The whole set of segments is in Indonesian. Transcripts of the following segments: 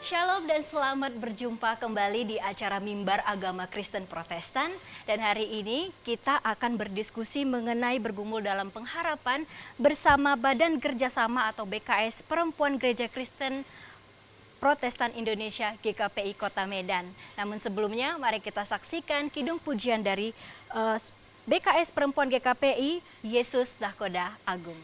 Shalom dan selamat berjumpa kembali di acara Mimbar Agama Kristen Protestan. Dan hari ini kita akan berdiskusi mengenai bergumul dalam pengharapan bersama Badan Kerjasama atau BKS Perempuan Gereja Kristen Protestan Indonesia GKPI Kota Medan. Namun sebelumnya mari kita saksikan kidung pujian dari BKS Perempuan GKPI, Yesus Nahkoda Agung.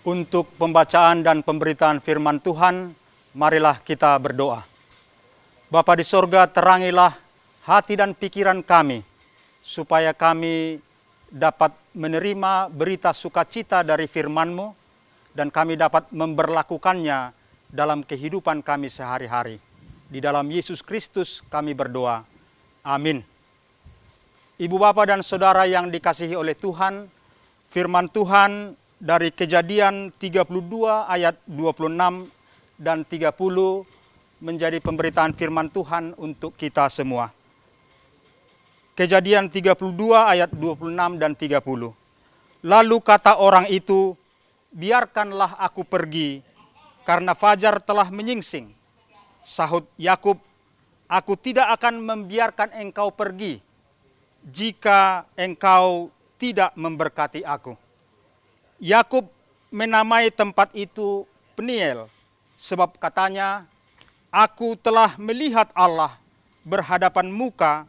Untuk pembacaan dan pemberitaan firman Tuhan, marilah kita berdoa. Bapa di sorga, terangilah hati dan pikiran kami, supaya kami dapat menerima berita sukacita dari firman-Mu, dan kami dapat memberlakukannya dalam kehidupan kami sehari-hari. Di dalam Yesus Kristus kami berdoa. Amin. Ibu bapak dan saudara yang dikasihi oleh Tuhan, firman Tuhan dari Kejadian 32 ayat 26 dan 30 menjadi pemberitaan firman Tuhan untuk kita semua. Kejadian 32 ayat 26 dan 30. Lalu kata orang itu, biarkanlah aku pergi, karena fajar telah menyingsing. Sahut Yakub, aku tidak akan membiarkan engkau pergi, jika engkau tidak memberkati aku. Yakub menamai tempat itu Peniel, sebab katanya, aku telah melihat Allah berhadapan muka,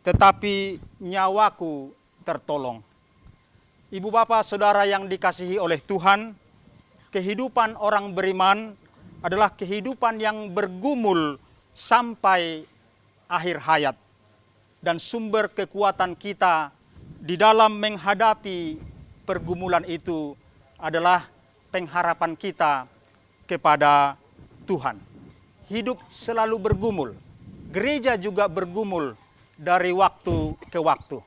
tetapi nyawaku tertolong. Ibu bapak saudara yang dikasihi oleh Tuhan, kehidupan orang beriman adalah kehidupan yang bergumul sampai akhir hayat. Dan sumber kekuatan kita di dalam menghadapi pergumulan itu adalah pengharapan kita kepada Tuhan. Hidup selalu bergumul. Gereja juga bergumul dari waktu ke waktu.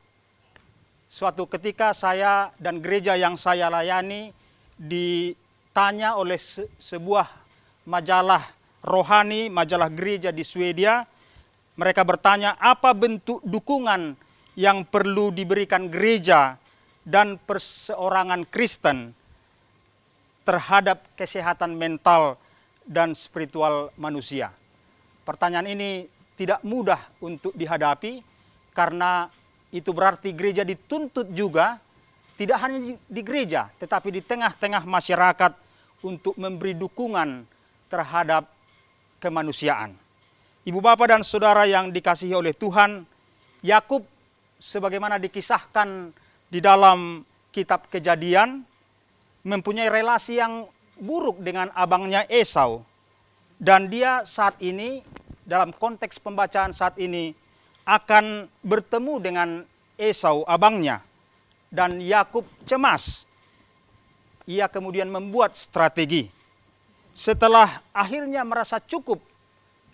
Suatu ketika saya dan gereja yang saya layani ditanya oleh sebuah majalah rohani, majalah gereja di Swedia. Mereka bertanya, apa bentuk dukungan yang perlu diberikan gereja dan perseorangan Kristen terhadap kesehatan mental dan spiritual manusia. Pertanyaan ini tidak mudah untuk dihadapi, karena itu berarti gereja dituntut juga, tidak hanya di gereja, tetapi di tengah-tengah masyarakat untuk memberi dukungan terhadap kemanusiaan. Ibu bapak dan saudara yang dikasihi oleh Tuhan, Yakub sebagaimana dikisahkan di dalam kitab Kejadian, mempunyai relasi yang buruk dengan abangnya Esau. Dan dia saat ini, dalam konteks pembacaan saat ini, akan bertemu dengan Esau abangnya, dan Yakub cemas. Ia kemudian membuat strategi. Setelah akhirnya merasa cukup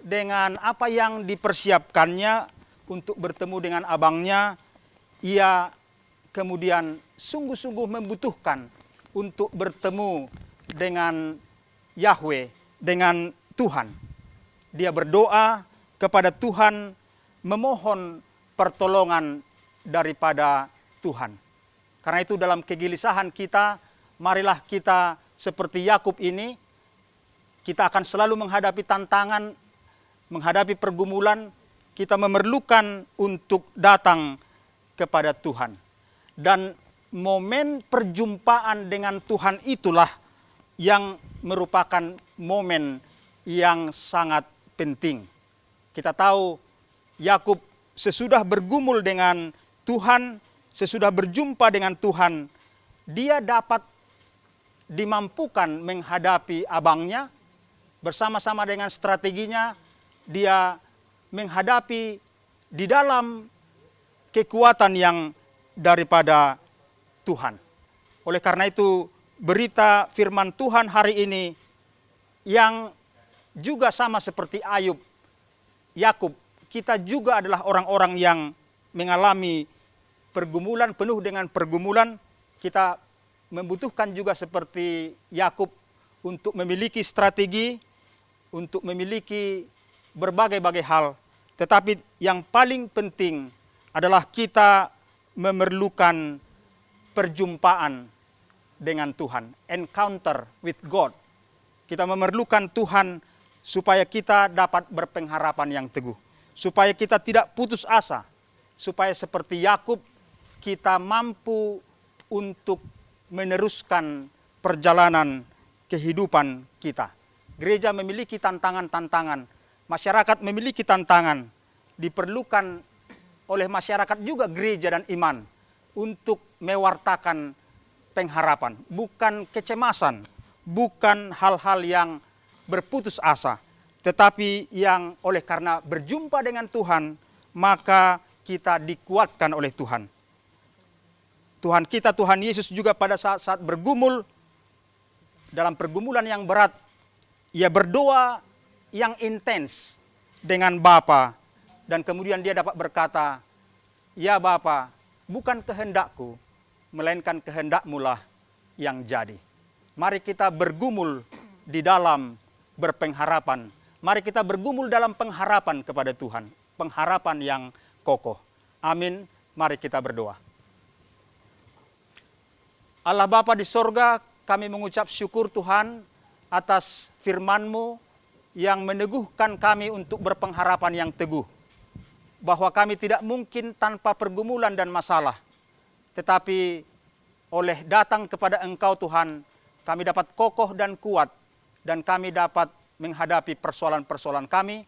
dengan apa yang dipersiapkannya untuk bertemu dengan abangnya, ia kemudian sungguh-sungguh membutuhkan untuk bertemu dengan Yahweh, dengan Tuhan. Dia berdoa kepada Tuhan, memohon pertolongan daripada Tuhan. Karena itu dalam kegelisahan kita, marilah kita seperti Yakub ini, kita akan selalu menghadapi tantangan, menghadapi pergumulan, kita memerlukan untuk datang kepada Tuhan. Dan momen perjumpaan dengan Tuhan itulah yang merupakan momen yang sangat penting. Kita tahu Yakub sesudah bergumul dengan Tuhan, sesudah berjumpa dengan Tuhan, dia dapat dimampukan menghadapi abangnya. Bersama-sama dengan strateginya, dia menghadapi di dalam kekuatan yang daripada Tuhan. Oleh karena itu, berita firman Tuhan hari ini yang juga sama seperti Ayub, Yakub, kita juga adalah orang-orang yang mengalami pergumulan, penuh dengan pergumulan. Kita membutuhkan juga seperti Yakub untuk memiliki strategi, untuk memiliki berbagai-bagai hal. Tetapi yang paling penting adalah kita memerlukan perjumpaan dengan Tuhan, encounter with God. Kita memerlukan Tuhan supaya kita dapat berpengharapan yang teguh, supaya kita tidak putus asa, supaya seperti Yakub kita mampu untuk meneruskan perjalanan kehidupan kita. Gereja memiliki tantangan-tantangan, masyarakat memiliki tantangan, diperlukan oleh masyarakat juga gereja dan iman untuk mewartakan pengharapan, bukan kecemasan, bukan hal-hal yang berputus asa, tetapi yang oleh karena berjumpa dengan Tuhan, maka kita dikuatkan oleh Tuhan. Tuhan kita, Tuhan Yesus juga pada saat-saat bergumul, dalam pergumulan yang berat, ia berdoa yang intens dengan Bapa, dan kemudian dia dapat berkata, ya Bapa, bukan kehendakku, melainkan kehendak-Mu lah yang jadi. Mari kita bergumul di dalam berpengharapan. Mari kita bergumul dalam pengharapan kepada Tuhan. Pengharapan yang kokoh. Amin. Mari kita berdoa. Allah Bapa di sorga, kami mengucap syukur Tuhan atas firman-Mu yang meneguhkan kami untuk berpengharapan yang teguh. Bahwa kami tidak mungkin tanpa pergumulan dan masalah. Tetapi oleh datang kepada Engkau Tuhan, kami dapat kokoh dan kuat. Dan kami dapat menghadapi persoalan-persoalan kami,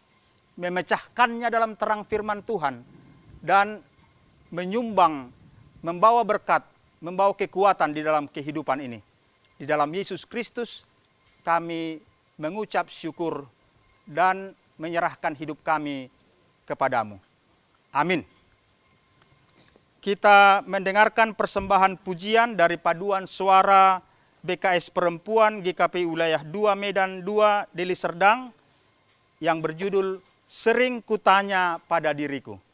memecahkannya dalam terang firman Tuhan. Dan menyumbang, membawa berkat, membawa kekuatan di dalam kehidupan ini. Di dalam Yesus Kristus kami mengucap syukur dan menyerahkan hidup kami kepadamu. Amin. Kita mendengarkan persembahan pujian dari paduan suara BKS Perempuan GKP Wilayah 2 Medan 2 Deli Serdang yang berjudul Sering Kutanya Pada Diriku.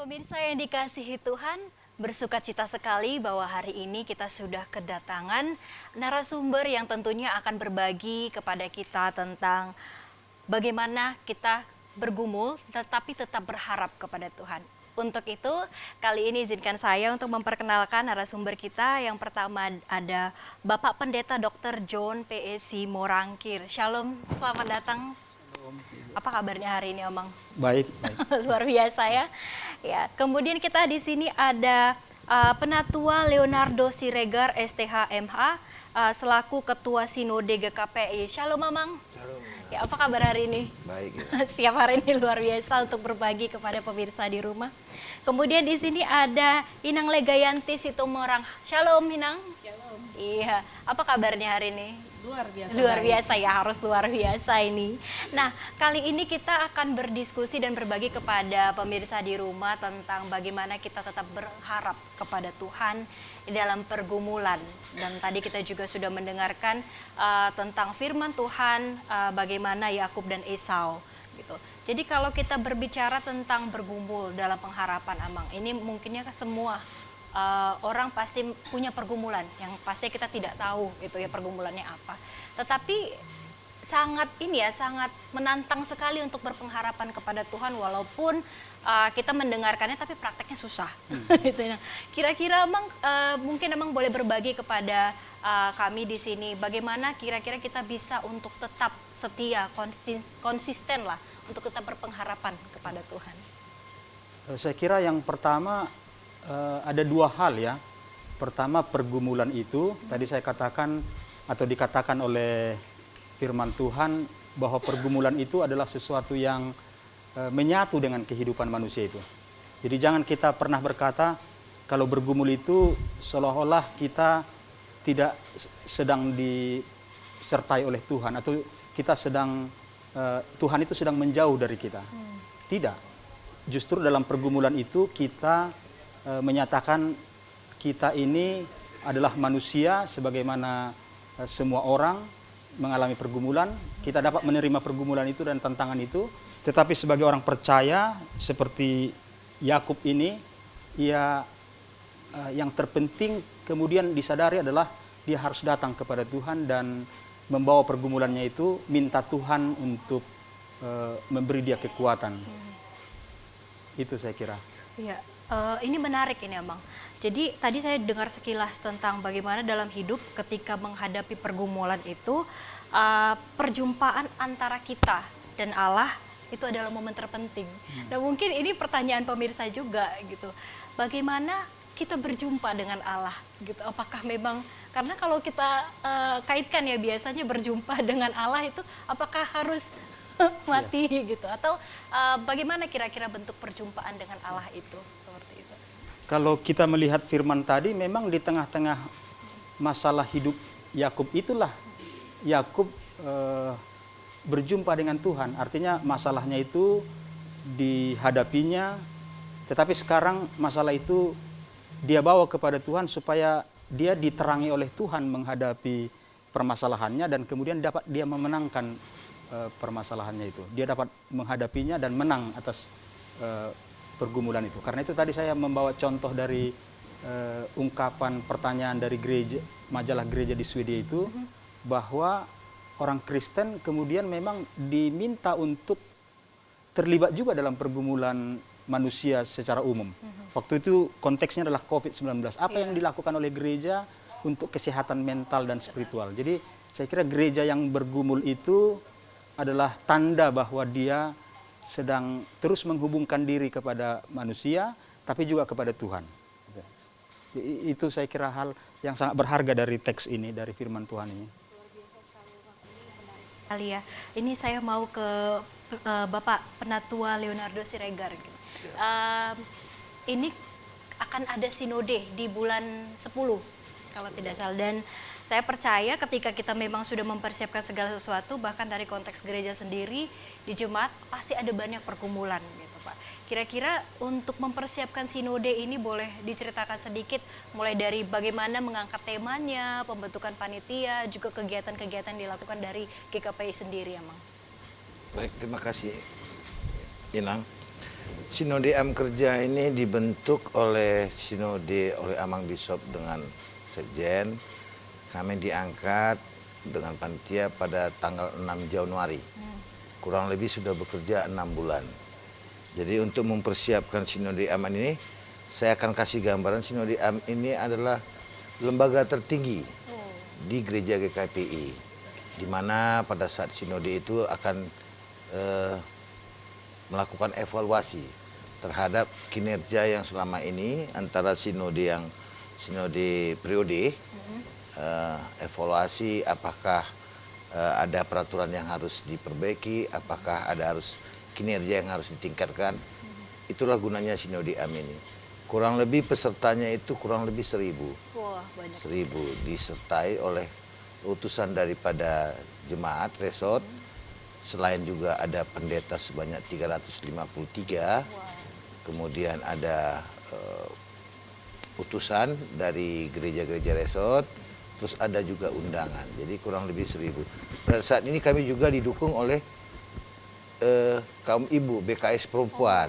Pemirsa yang dikasihi Tuhan, bersuka cita sekali bahwa hari ini kita sudah kedatangan narasumber yang tentunya akan berbagi kepada kita tentang bagaimana kita bergumul tetapi tetap berharap kepada Tuhan. Untuk itu, kali ini izinkan saya untuk memperkenalkan narasumber kita. Yang pertama ada Bapak Pendeta Dr. John P.E.C. Morangkir. Shalom, selamat datang. Apa kabarnya hari ini, Omang? Baik, baik. Luar biasa ya. Ya, kemudian kita di sini ada Penatua Leonardo Siregar STH MH selaku Ketua Sinode GKPI. Shalom, Mamang. Shalom. Ya, apa kabar hari ini? Baik ya. Siap hari ini luar biasa untuk berbagi kepada pemirsa di rumah. Kemudian di sini ada Inang Legayanti Situmorang. Shalom, Inang. Shalom. Iya, apa kabarnya hari ini? Luar biasa. Luar baik. biasa ya, harus luar biasa ini. Nah, kali ini kita akan berdiskusi dan berbagi kepada pemirsa di rumah tentang bagaimana kita tetap berharap kepada Tuhan di dalam pergumulan. Dan tadi kita juga sudah mendengarkan tentang firman Tuhan, bagaimana Yakub dan Esau gitu. Jadi kalau kita berbicara tentang bergumul dalam pengharapan, Amang, ini mungkinnya semua orang pasti punya pergumulan yang pasti kita tidak tahu itu ya pergumulannya apa. Tetapi sangat sangat menantang sekali untuk berpengharapan kepada Tuhan walaupun kita mendengarkannya tapi prakteknya susah. Gitu ya. Kira-kira Amang mungkin Amang boleh berbagi kepada kami di sini bagaimana kira-kira kita bisa untuk tetap setia, konsisten lah untuk tetap berpengharapan kepada Tuhan. Saya kira yang pertama ada dua hal ya. Pertama, pergumulan itu tadi saya katakan atau dikatakan oleh firman Tuhan bahwa pergumulan itu adalah sesuatu yang menyatu dengan kehidupan manusia itu. Jadi jangan kita pernah berkata kalau bergumul itu seolah-olah kita tidak sedang disertai oleh Tuhan atau kita sedang Tuhan itu sedang menjauh dari kita. Tidak. Justru dalam pergumulan itu kita menyatakan kita ini adalah manusia sebagaimana semua orang mengalami pergumulan. Kita dapat menerima pergumulan itu dan tantangan itu. Tetapi sebagai orang percaya seperti Yakub ini, yang terpenting kemudian disadari adalah dia harus datang kepada Tuhan dan membawa pergumulannya itu, minta Tuhan untuk memberi dia kekuatan. Itu saya kira. Iya. Ini menarik ini, Amang. Jadi tadi saya dengar sekilas tentang bagaimana dalam hidup ketika menghadapi pergumulan itu perjumpaan antara kita dan Allah itu adalah momen terpenting. Dan mungkin ini pertanyaan pemirsa juga gitu. Bagaimana kita berjumpa dengan Allah gitu? Apakah memang karena kalau kita kaitkan ya biasanya berjumpa dengan Allah itu apakah harus mati gitu atau bagaimana kira-kira bentuk perjumpaan dengan Allah itu seperti itu? Kalau kita melihat firman tadi, memang di tengah-tengah masalah hidup Yakub itulah Yakub berjumpa dengan Tuhan. Artinya masalahnya itu dihadapinya, tetapi sekarang masalah itu dia bawa kepada Tuhan supaya dia diterangi oleh Tuhan menghadapi permasalahannya dan kemudian dapat dia memenangkan permasalahannya itu. Dia dapat menghadapinya dan menang atas pergumulan itu. Karena itu tadi saya membawa contoh dari ungkapan pertanyaan dari majalah gereja di Swedia itu, bahwa orang Kristen kemudian memang diminta untuk terlibat juga dalam pergumulan manusia secara umum. Waktu itu konteksnya adalah COVID-19. Apa yang dilakukan oleh gereja untuk kesehatan mental dan spiritual. Jadi saya kira gereja yang bergumul itu adalah tanda bahwa dia sedang terus menghubungkan diri kepada manusia, tapi juga kepada Tuhan. Itu saya kira hal yang sangat berharga dari teks ini, dari firman Tuhan ini. Kali ya, ini saya mau ke Bapak Penatua Leonardo Siregar. Ini akan ada sinode di bulan 10, kalau tidak salah. Dan saya percaya ketika kita memang sudah mempersiapkan segala sesuatu, bahkan dari konteks gereja sendiri, di jemaat pasti ada banyak pergumulan gitu Pak. Kira-kira untuk mempersiapkan sinode ini boleh diceritakan sedikit, mulai dari bagaimana mengangkat temanya, pembentukan panitia, juga kegiatan-kegiatan dilakukan dari GKPI sendiri, Amang. Baik, terima kasih Inang. Sinode Am Kerja ini dibentuk oleh Sinode oleh Amang Bishop dengan Sekjen. Kami diangkat dengan panitia pada tanggal 6 Januari. Kurang lebih sudah bekerja 6 bulan. Jadi untuk mempersiapkan Sinode Am ini, saya akan kasih gambaran. Sinode Am ini adalah lembaga tertinggi di Gereja GKPI, di mana pada saat sinode itu akan melakukan evaluasi terhadap kinerja yang selama ini antara sinode periode, evaluasi apakah ada peraturan yang harus diperbaiki, apakah ada kinerja yang harus ditingkatkan. Itulah gunanya Sinode Am ini. Kurang lebih pesertanya itu kurang lebih 1.000. Wah, banyak. 1.000 disertai oleh utusan daripada jemaat resort. Selain juga ada pendeta sebanyak 353. Kemudian ada utusan dari gereja-gereja resort. Terus ada juga undangan. Jadi kurang lebih 1.000. Pada saat ini kami juga didukung oleh kaum ibu BKS perempuan,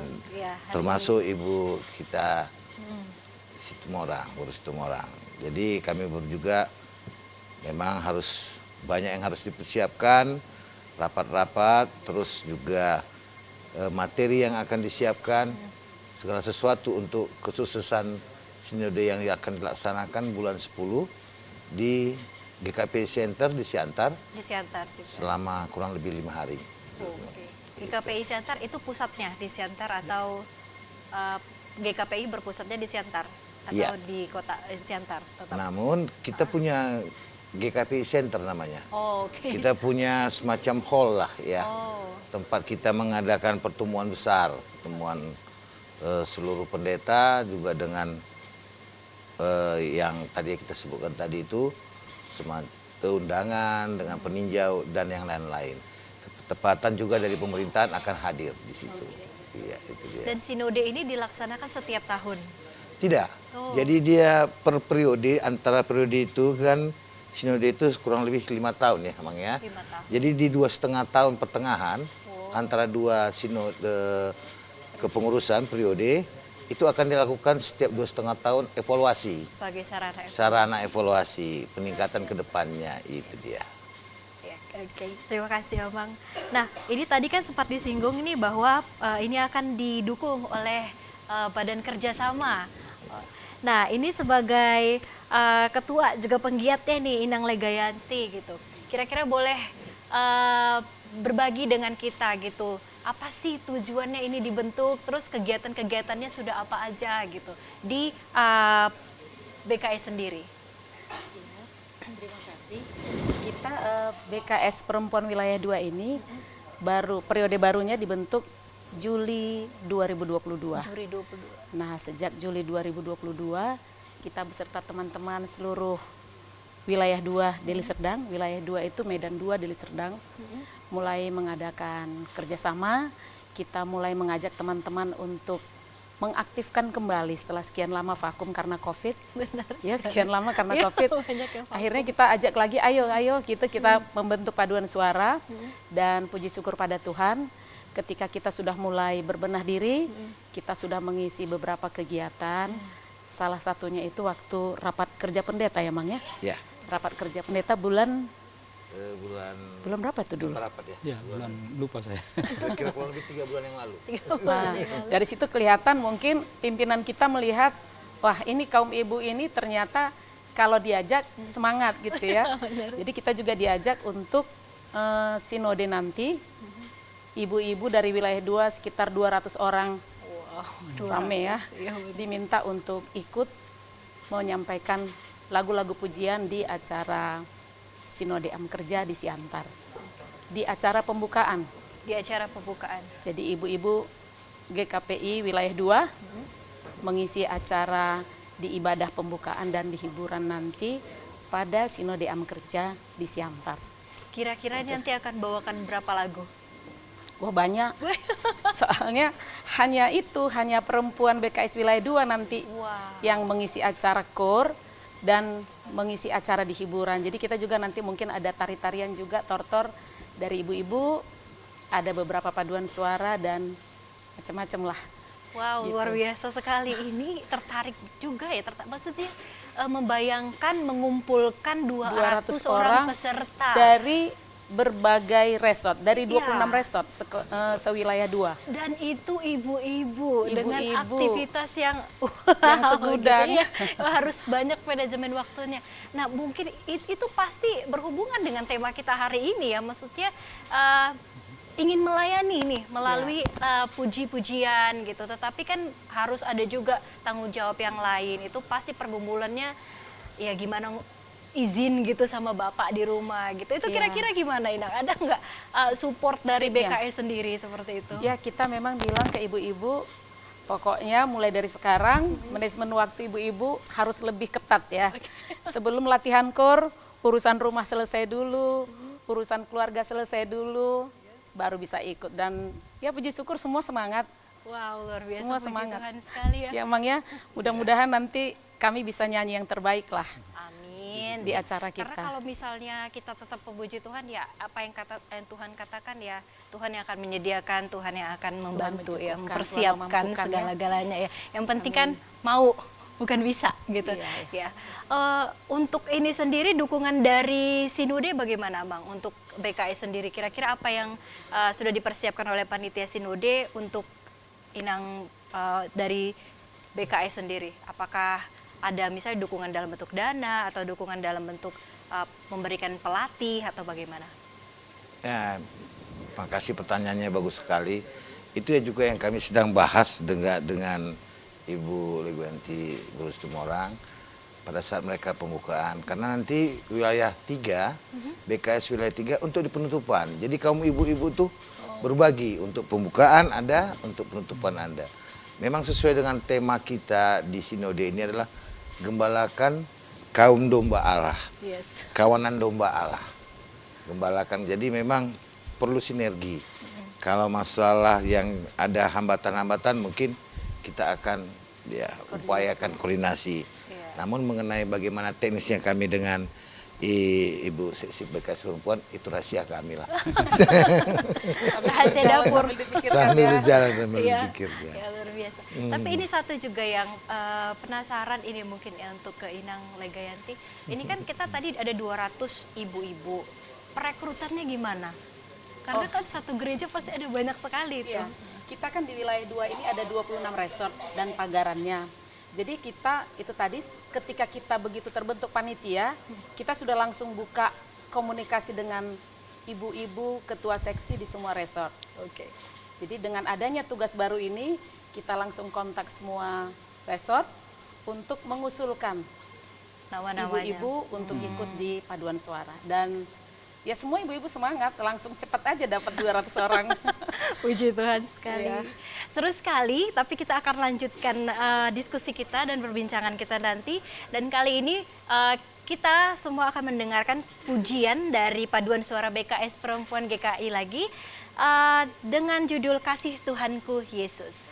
termasuk ibu kita Situmorang, Guru Situmorang. Jadi kami juga memang banyak yang harus dipersiapkan, rapat-rapat, terus juga materi yang akan disiapkan, segala sesuatu untuk kesuksesan sinode yang akan dilaksanakan bulan 10 di GKP Center di Siantar. Di Siantar juga. Selama kurang lebih 5 hari. GKPI Siantar itu pusatnya di Siantar atau GKPI berpusatnya di Siantar atau di kota Siantar? Tetap. Namun kita punya GKPI Center namanya. Kita Kita punya semacam hall lah ya. Tempat kita mengadakan pertemuan besar, pertemuan seluruh pendeta juga dengan yang tadi kita sebutkan tadi itu undangan dengan peninjau dan yang lain-lain. Ketepatan juga dari pemerintahan akan hadir di situ. Iya, itu dia. Dan sinode ini dilaksanakan setiap tahun? Tidak. Jadi dia per periode, antara periode itu kan sinode itu kurang lebih 5 tahun ya emang ya. 5 tahun. Jadi di 2,5 tahun pertengahan antara dua sinode kepengurusan periode itu akan dilakukan setiap 2,5 tahun evaluasi. Sebagai sarana evaluasi. Sarana evaluasi, peningkatan ke depannya itu dia. Oke, terima kasih Amang. Nah, ini tadi kan sempat disinggung ini bahwa ini akan didukung oleh Badan Kerjasama. Nah, ini sebagai ketua juga penggiatnya nih, Inang Legayanti gitu. Kira-kira boleh berbagi dengan kita gitu. Apa sih tujuannya ini dibentuk? Terus kegiatan-kegiatannya sudah apa aja gitu di BKS sendiri? Terima kasih. Kita BKS Perempuan Wilayah 2 ini periode barunya dibentuk Juli 2022. Nah, sejak Juli 2022 kita beserta teman-teman seluruh wilayah 2 Deli Serdang, wilayah 2 itu Medan 2 Deli Serdang, mulai mengadakan kerjasama. Kita mulai mengajak teman-teman untuk mengaktifkan kembali setelah sekian lama vakum karena COVID. Benar. Ya, sekian lama karena COVID. Banyak yang Akhirnya kita ajak lagi, ayo kita membentuk paduan suara dan puji syukur pada Tuhan. Ketika kita sudah mulai berbenah diri, kita sudah mengisi beberapa kegiatan. Salah satunya itu waktu rapat kerja pendeta ya, Mang ya? Ya. Rapat kerja pendeta bulan Bulan berapa tuh dulu? rapat ya? Ya, bulan lupa saya. Kira-kira kurang lebih 3 bulan yang lalu. Nah, dari situ kelihatan mungkin pimpinan kita melihat, wah ini kaum ibu ini ternyata kalau diajak semangat gitu ya. Jadi kita juga diajak untuk sinode nanti, ibu-ibu dari wilayah 2 sekitar 200 orang, rame ya, diminta untuk ikut menyampaikan lagu-lagu pujian di acara Sinode Am Kerja di Siantar, di acara pembukaan. di acara pembukaan. Jadi ibu-ibu GKPI wilayah 2 mengisi acara di ibadah pembukaan dan di hiburan nanti pada Sinode Am Kerja di Siantar. Kira-kira ini nanti akan bawakan berapa lagu? Wah banyak, soalnya hanya perempuan BKS wilayah 2 nanti yang mengisi acara KOR dan mengisi acara di hiburan. Jadi kita juga nanti mungkin ada tari-tarian juga, tortor dari ibu-ibu, ada beberapa paduan suara dan macam-macam lah. Wow, Gitu. luar biasa sekali. Ini tertarik juga ya, maksudnya membayangkan mengumpulkan 200 orang peserta. Dari berbagai resort, dari 26 Iya. resort sewilayah 2. Dan itu ibu-ibu dengan Ibu-ibu. aktivitas yang Yang segudang. gitu ya. Harus banyak manajemen waktunya. Nah, mungkin itu pasti berhubungan dengan tema kita hari ini ya. Maksudnya ingin melayani nih melalui puji-pujian gitu. Tetapi kan harus ada juga tanggung jawab yang lain. Itu pasti pergumulannya ya gimana izin gitu sama bapak di rumah gitu. Itu kira-kira gimana Inang? Ada nggak support dari BKS sendiri seperti itu? Ya, kita memang bilang ke ibu-ibu, pokoknya mulai dari sekarang manajemen waktu ibu-ibu harus lebih ketat ya. Sebelum latihan kor, urusan rumah selesai dulu, urusan keluarga selesai dulu, baru bisa ikut. Dan ya puji syukur semua semangat. Wow, luar biasa. Semua puji semangat. Tuhan sekali ya. Ya emang ya, mudah-mudahan nanti kami bisa nyanyi yang terbaik lah Amin. di acara Karena kita. kalau misalnya kita tetap memuji Tuhan ya apa yang Tuhan katakan ya Tuhan yang akan menyediakan, Tuhan yang akan membantu ya, mencukupkan, Tuhan mempersiapkan memampukan ya. segala-galanya ya. Yang penting kan mau, bukan bisa gitu. Iya. Ya. Untuk ini sendiri dukungan dari Sinode bagaimana Bang? Untuk BKS sendiri kira-kira apa yang sudah dipersiapkan oleh panitia Sinode untuk Inang dari BKS sendiri? Apakah ada misalnya dukungan dalam bentuk dana atau dukungan dalam bentuk memberikan pelatih atau bagaimana? Ya, makasih pertanyaannya bagus sekali. Itu ya juga yang kami sedang bahas dengan Ibu Legwanti Gurus Tumorang pada saat mereka pembukaan. Karena nanti wilayah 3, BKS wilayah 3 untuk di penutupan. Jadi kaum ibu-ibu tuh berbagi untuk pembukaan ada, untuk penutupan ada. Memang sesuai dengan tema kita di Sinode ini adalah gembalakan kaum domba Allah. Yes. Kawanan domba Allah. Gembalakan. Jadi memang perlu sinergi. Kalau masalah yang ada hambatan-hambatan mungkin kita akan ya upayakan koordinasi. Namun mengenai bagaimana teknisnya kami dengan Ibu Seksi BKS Perempuan itu rahasia kami lah. Rahasia dapur. Sambil berjalan sambil Iya. berpikir. Ya. Ya, luar biasa. Tapi ini satu juga yang penasaran ini mungkin ya untuk ke Inang Legayanti. Ini kan kita tadi ada 200 ibu-ibu. Perekrutannya gimana? Karena kan satu gereja pasti ada banyak sekali itu. Iya. Kita kan di wilayah 2 ini ada 26 resort dan pagarannya. Jadi kita itu tadi ketika kita begitu terbentuk panitia, kita sudah langsung buka komunikasi dengan ibu-ibu ketua seksi di semua resort. Oke. Jadi dengan adanya tugas baru ini, kita langsung kontak semua resort untuk mengusulkan Nama-namanya. ibu-ibu untuk ikut di paduan suara. Dan ya semua ibu-ibu semangat, langsung cepat aja dapat 200 orang. Puji Tuhan sekali. Iya. Seru sekali, tapi kita akan lanjutkan diskusi kita dan perbincangan kita nanti. Dan kali ini kita semua akan mendengarkan pujian dari Paduan Suara BKS Perempuan GKI lagi dengan judul Kasih Tuhanku Yesus.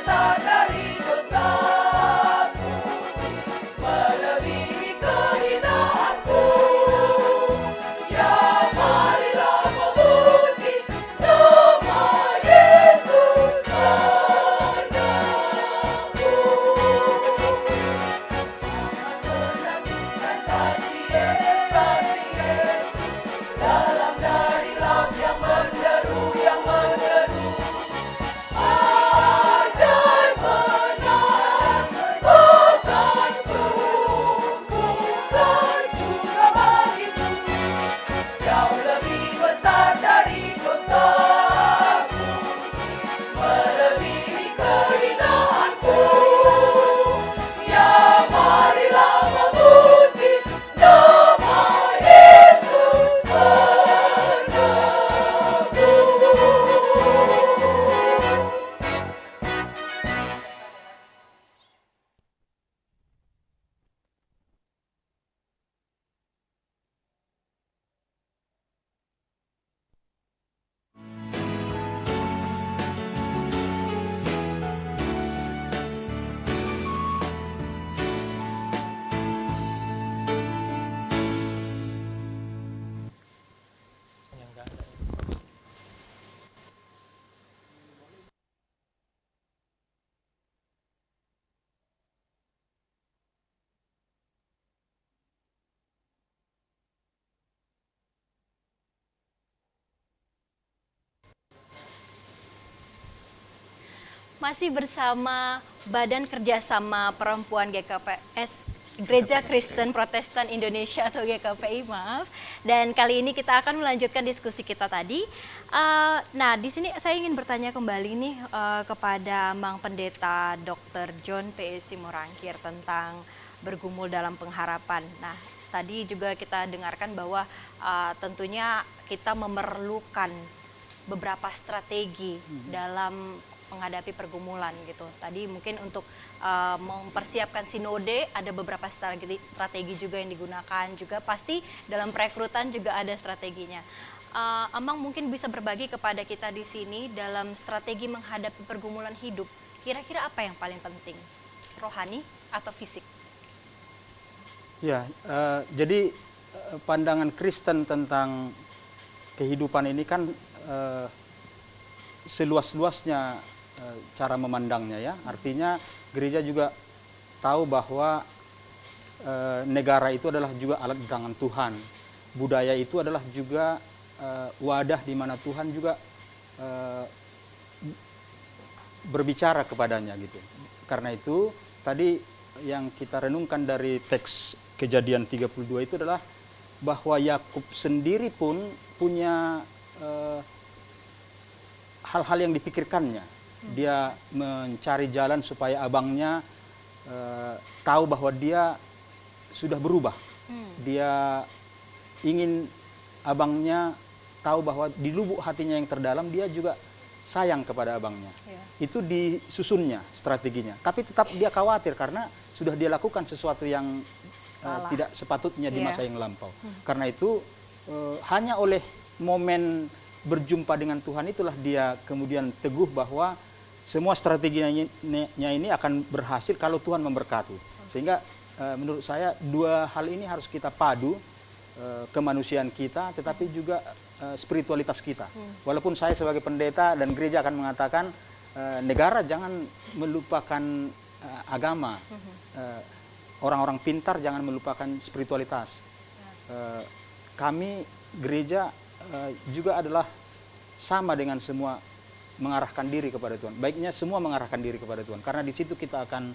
besar dari dosaku, melebihi kehinaanku. Ya marilah memuji nama Yesus anakku. Menantikan kasih Yesus, dalam dari laut yang menderu, yang menderu. Ajaib menang, bahkan cukupkan juga bagiku. Jauh lebih besar dari dosaku, melebihi kehinaanku. Ya marilah memuji nama Yesus anakku. Masih bersama Badan Kerjasama Perempuan GKPS Gereja Kristen Protestan Indonesia atau GKPI, maaf. Dan kali ini kita akan melanjutkan diskusi kita tadi. Nah, di sini saya ingin bertanya kembali nih kepada Mang Pendeta Dr. John P.E. Simorangkir tentang bergumul dalam pengharapan. Nah, tadi juga kita dengarkan bahwa tentunya kita memerlukan beberapa strategi dalam menghadapi pergumulan gitu. Tadi mungkin untuk mempersiapkan sinode ada beberapa strategi juga yang digunakan, juga pasti dalam perekrutan juga ada strateginya. Amang mungkin bisa berbagi kepada kita di sini dalam strategi menghadapi pergumulan hidup. Kira-kira apa yang paling penting? Rohani atau fisik? Ya, jadi pandangan Kristen tentang kehidupan ini kan seluas-luasnya cara memandangnya ya. Artinya gereja juga tahu bahwa negara itu adalah juga alat di tangan Tuhan. Budaya itu adalah juga wadah di mana Tuhan juga berbicara kepadanya gitu. Karena itu tadi yang kita renungkan dari teks Kejadian 32 itu adalah bahwa Yakub sendiri pun punya hal-hal yang dipikirkannya. Dia mencari jalan supaya abangnya tahu bahwa dia sudah berubah. Dia ingin abangnya tahu bahwa di lubuk hatinya yang terdalam dia juga sayang kepada abangnya. Itu disusunnya strateginya. Tapi tetap dia khawatir karena sudah dia lakukan sesuatu yang tidak sepatutnya di masa yang lampau. Karena itu hanya oleh momen berjumpa dengan Tuhan itulah dia kemudian teguh bahwa semua strateginya ini akan berhasil kalau Tuhan memberkati. Sehingga menurut saya dua hal ini harus kita padu, kemanusiaan kita tetapi juga spiritualitas kita. Walaupun saya sebagai pendeta dan gereja akan mengatakan negara jangan melupakan agama, orang-orang pintar jangan melupakan spiritualitas. Kami gereja juga adalah sama dengan semua mengarahkan diri kepada Tuhan. Baiknya semua mengarahkan diri kepada Tuhan. Karena di situ kita akan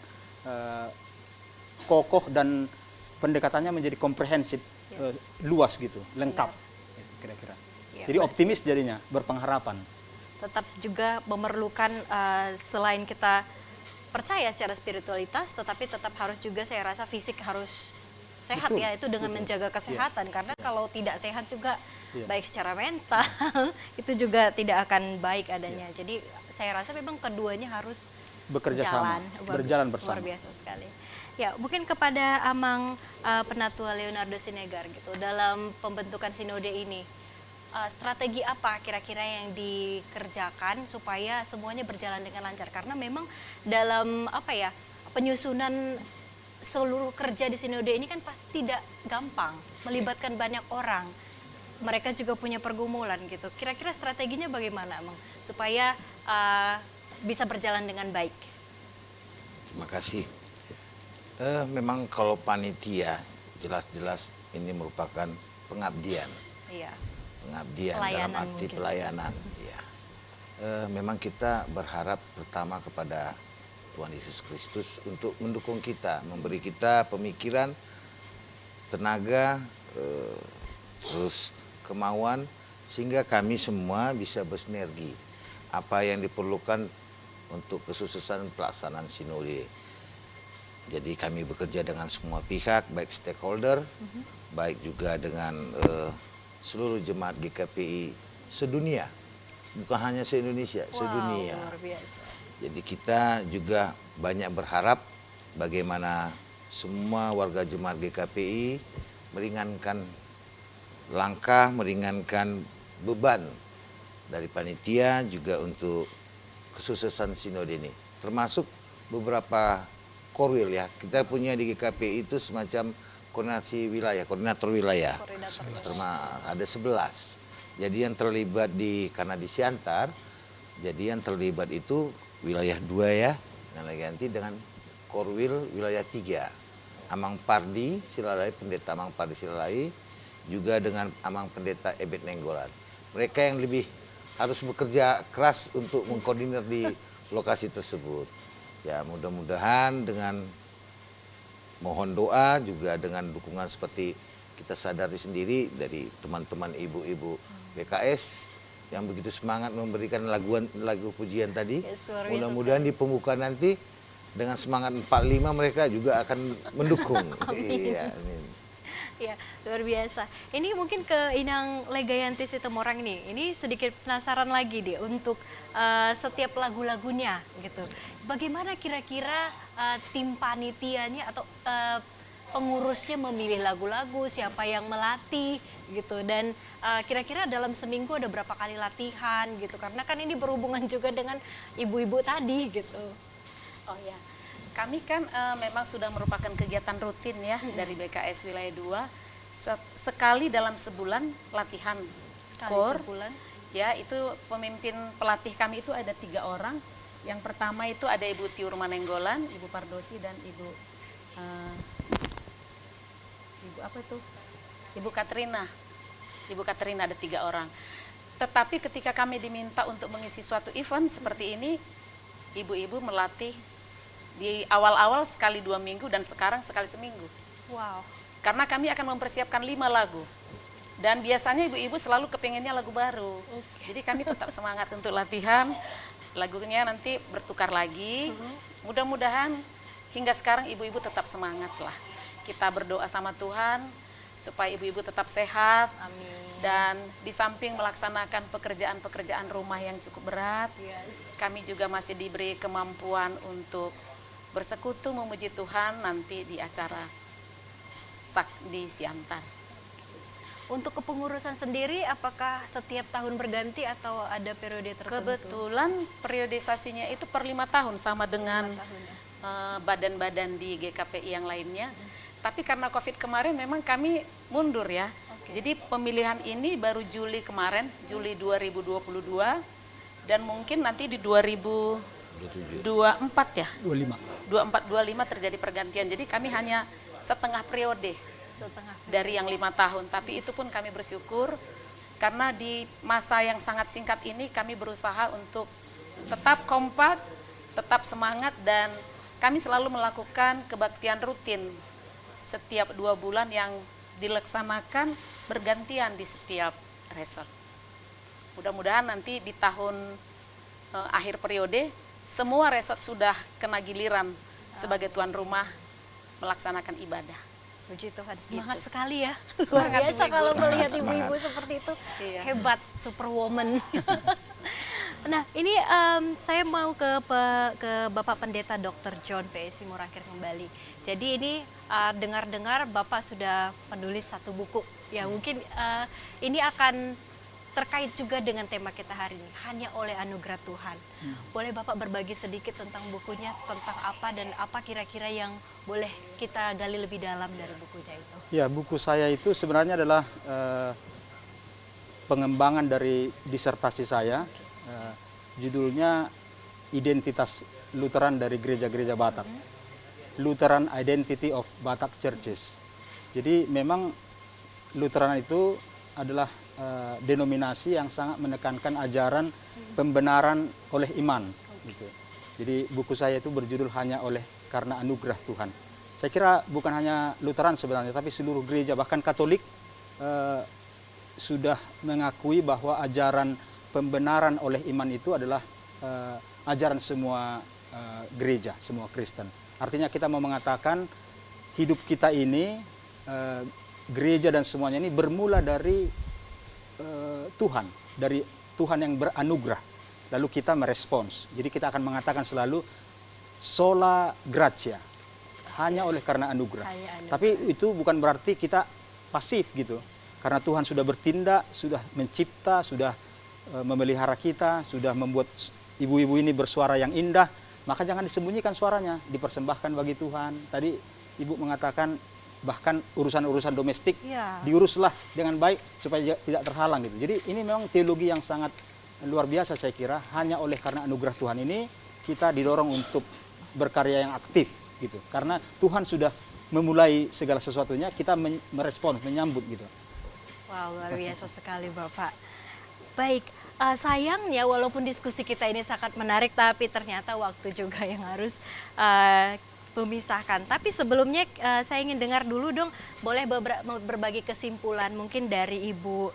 kokoh dan pendekatannya menjadi komprehensif, luas gitu, lengkap. Kira-kira. Jadi optimis jadinya, berpengharapan. Tetap juga memerlukan selain kita percaya secara spiritualitas, tetapi tetap harus juga saya rasa fisik harus sehat. Betul, ya, itu dengan menjaga kesehatan. Karena kalau tidak sehat juga baik secara mental itu juga tidak akan baik adanya. Jadi saya rasa memang keduanya harus bekerja sama, berjalan bersama. Luar biasa sekali. Ya, mungkin kepada Amang Penatua Leonardo Sinegar gitu dalam pembentukan sinode ini, strategi apa kira-kira yang dikerjakan supaya semuanya berjalan dengan lancar? Karena memang dalam penyusunan seluruh kerja di sinode ini kan pasti tidak gampang, melibatkan banyak orang. Mereka juga punya pergumulan gitu. Kira-kira strateginya bagaimana, Mang, supaya bisa berjalan dengan baik? Terima kasih. Memang kalau panitia jelas-jelas ini merupakan pengabdian. Iya. Pengabdian dalam Pelayanan arti mungkin. pelayanan. Ya. Memang kita berharap pertama kepada Tuhan Yesus Kristus untuk mendukung kita, memberi kita pemikiran, tenaga, terus kemauan, sehingga kami semua bisa bersinergi. Apa yang diperlukan untuk kesuksesan pelaksanaan sinode. Jadi kami bekerja dengan semua pihak, baik stakeholder, baik juga dengan seluruh jemaat GKPI sedunia, bukan hanya se-Indonesia, sedunia. Luar biasa. Jadi kita juga banyak berharap bagaimana semua warga jemaat GKPI meringankan langkah, meringankan beban dari panitia juga untuk kesuksesan sinode ini. Termasuk beberapa korwil ya. Kita punya di GKPI itu semacam koordinasi wilayah, koordinator wilayah. Ada 11. Jadi yang terlibat karena di Siantar, jadi yang terlibat itu wilayah 2 ya, dan lagi nanti dengan korwil wilayah 3. Amang Pardi Silalai, pendeta Amang Pardi Silalai, juga dengan Amang Pendeta Ebet Nenggolan. Mereka yang lebih harus bekerja keras untuk mengkoordinir di lokasi tersebut. Ya, mudah-mudahan dengan mohon doa juga dengan dukungan seperti kita sadari sendiri dari teman-teman ibu-ibu BKS yang begitu semangat memberikan lagu pujian tadi. Yes, luar biasa Mudah-mudahan di pembukaan nanti dengan semangat 45 mereka juga akan mendukung. Iya, amin. Ya, luar biasa. Ini mungkin ke Inang Legayanti Situmorang ini sedikit penasaran lagi deh untuk setiap lagu-lagunya gitu. Bagaimana kira-kira tim panitianya atau pengurusnya memilih lagu-lagu, siapa yang melatih gitu, dan kira-kira dalam seminggu ada berapa kali latihan gitu, karena kan ini berhubungan juga dengan ibu-ibu tadi gitu. Oh ya, kami kan memang sudah merupakan kegiatan rutin ya dari BKS Wilayah 2. Sekali dalam sebulan latihan Sekali KOR. sebulan. Ya, itu pemimpin pelatih kami itu ada 3 orang. Yang pertama itu ada Ibu Tiur Manenggolan, Ibu Pardosi, dan Ibu apa itu? Ibu Katrina. Ibu Katrina ada 3 orang. Tetapi ketika kami diminta untuk mengisi suatu event seperti ini, ibu-ibu melatih di awal-awal sekali 2 minggu dan sekarang sekali seminggu. Wow. Karena kami akan mempersiapkan 5 lagu. Dan biasanya ibu-ibu selalu kepengennya lagu baru. Jadi kami tetap semangat untuk latihan. Lagunya nanti bertukar lagi. Mudah-mudahan hingga sekarang ibu-ibu tetap semangat lah. Kita berdoa sama Tuhan supaya ibu-ibu tetap sehat. Amin. Dan di samping melaksanakan pekerjaan-pekerjaan rumah yang cukup berat, Yes. kami juga masih diberi kemampuan untuk bersekutu memuji Tuhan nanti di acara di Siantar. Untuk kepengurusan sendiri, apakah setiap tahun berganti atau ada periode tertentu? Kebetulan periodisasinya itu per 5 tahun sama dengan 5 tahun ya. badan-badan di GKPI yang lainnya. Tapi karena COVID kemarin memang kami mundur ya. Oke. Jadi pemilihan ini baru Juli kemarin, Juli 2022, dan mungkin nanti di 2024 ya. 24-25 terjadi pergantian. Jadi kami hanya setengah periode Setengah. dari yang 5 tahun. Tapi itu pun kami bersyukur karena di masa yang sangat singkat ini kami berusaha untuk tetap kompak, tetap semangat, dan kami selalu melakukan kebaktian rutin setiap 2 bulan yang dilaksanakan bergantian di setiap resort. Mudah-mudahan nanti di tahun akhir periode semua resort sudah kena giliran sebagai tuan rumah melaksanakan ibadah. Puji Tuhan, semangat sekali ya. Luar Semangat, biasa ibu-ibu. kalau melihat Semangat, ibu-ibu semangat. seperti itu. Iya. Hebat, superwoman. Nah, ini saya mau ke Bapak Pendeta Dr. John PSI Murakhir kembali. Jadi ini dengar-dengar Bapak sudah menulis 1 buku. Ya, mungkin ini akan terkait juga dengan tema kita hari ini, hanya oleh anugerah Tuhan. Boleh Bapak berbagi sedikit tentang bukunya, tentang apa dan apa kira-kira yang boleh kita gali lebih dalam dari bukunya itu? Ya, buku saya itu sebenarnya adalah pengembangan dari disertasi saya. Judulnya Identitas Lutheran dari Gereja-Gereja Batak. Lutheran Identity of Batak Churches. Jadi memang Lutheran itu adalah denominasi yang sangat menekankan ajaran pembenaran oleh iman. Gitu. Jadi buku saya itu berjudul Hanya oleh karena anugerah Tuhan. Saya kira bukan hanya Lutheran sebenarnya, tapi seluruh gereja, bahkan Katolik sudah mengakui bahwa ajaran pembenaran oleh iman itu adalah ajaran semua gereja, semua Kristen. Artinya kita mau mengatakan hidup kita ini, gereja dan semuanya ini bermula dari Tuhan, dari Tuhan yang beranugerah. Lalu kita merespons. Jadi kita akan mengatakan selalu sola gratia, hanya oleh karena anugerah. Tapi itu bukan berarti kita pasif gitu. Karena Tuhan sudah bertindak, sudah mencipta, sudah memelihara kita, sudah membuat ibu-ibu ini bersuara yang indah, maka jangan disembunyikan suaranya, dipersembahkan bagi Tuhan. Tadi Ibu mengatakan bahkan urusan-urusan domestik diuruslah dengan baik supaya tidak terhalang gitu. Jadi ini memang teologi yang sangat luar biasa saya kira. Hanya oleh karena anugerah Tuhan ini kita didorong untuk berkarya yang aktif gitu. Karena Tuhan sudah memulai segala sesuatunya, kita merespon, menyambut gitu. Wow, luar biasa sekali Bapak. Baik, sayangnya walaupun diskusi kita ini sangat menarik, tapi ternyata waktu juga yang harus memisahkan. Tapi sebelumnya saya ingin dengar dulu dong, boleh berbagi kesimpulan mungkin dari Ibu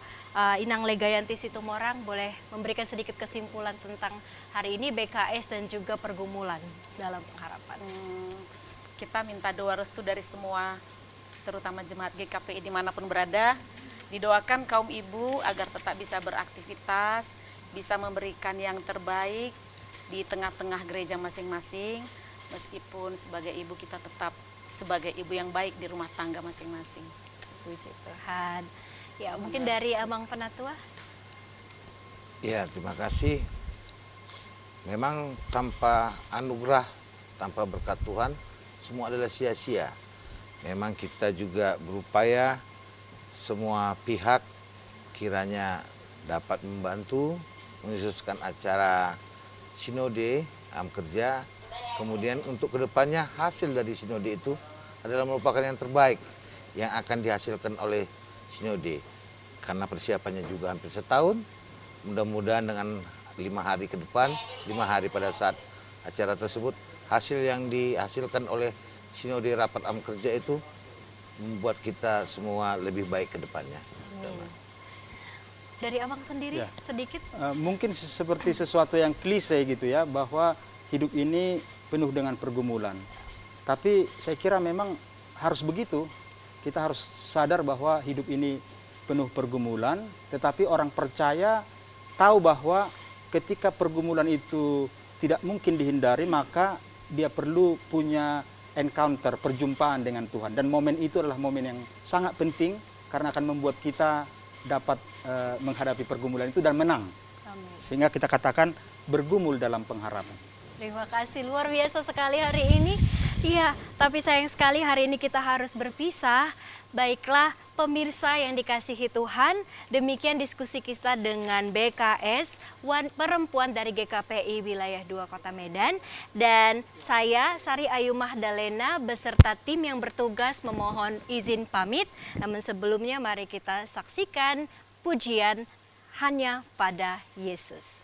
Inang Legayanti Situmorang, boleh memberikan sedikit kesimpulan tentang hari ini BKS dan juga pergumulan dalam pengharapan. Kita minta doa restu dari semua, terutama jemaat GKPI dimanapun berada. Didoakan kaum ibu agar tetap bisa beraktivitas, bisa memberikan yang terbaik di tengah-tengah gereja masing-masing. Meskipun sebagai ibu kita tetap sebagai ibu yang baik di rumah tangga masing-masing. Puji Tuhan. Ya, mungkin dari Amang Penatua. Ya, terima kasih. Memang tanpa anugerah, tanpa berkat Tuhan, semua adalah sia-sia. Memang kita juga berupaya semua pihak kiranya dapat membantu menyukseskan acara sinode am kerja. Kemudian untuk kedepannya hasil dari sinode itu adalah merupakan yang terbaik yang akan dihasilkan oleh sinode. Karena persiapannya juga hampir setahun, mudah-mudahan dengan 5 hari ke depan, 5 hari pada saat acara tersebut, hasil yang dihasilkan oleh sinode rapat am kerja itu membuat kita semua lebih baik ke depannya. Dari Amang sendiri sedikit? Mungkin seperti sesuatu yang klise gitu ya, bahwa hidup ini penuh dengan pergumulan. Tapi saya kira memang harus begitu. Kita harus sadar bahwa hidup ini penuh pergumulan, tetapi orang percaya tahu bahwa ketika pergumulan itu tidak mungkin dihindari, maka dia perlu punya encounter, perjumpaan dengan Tuhan. Dan momen itu adalah momen yang sangat penting karena akan membuat kita dapat menghadapi pergumulan itu dan menang. Amin. Sehingga kita katakan bergumul dalam pengharapan. Terima kasih, luar biasa sekali hari ini. Iya, tapi sayang sekali hari ini kita harus berpisah. Baiklah pemirsa yang dikasihi Tuhan, demikian diskusi kita dengan BKS, perempuan dari GKPI Wilayah 2 Kota Medan. Dan saya, Sari Ayu Mahdalena, beserta tim yang bertugas memohon izin pamit. Namun sebelumnya mari kita saksikan pujian Hanya pada Yesus.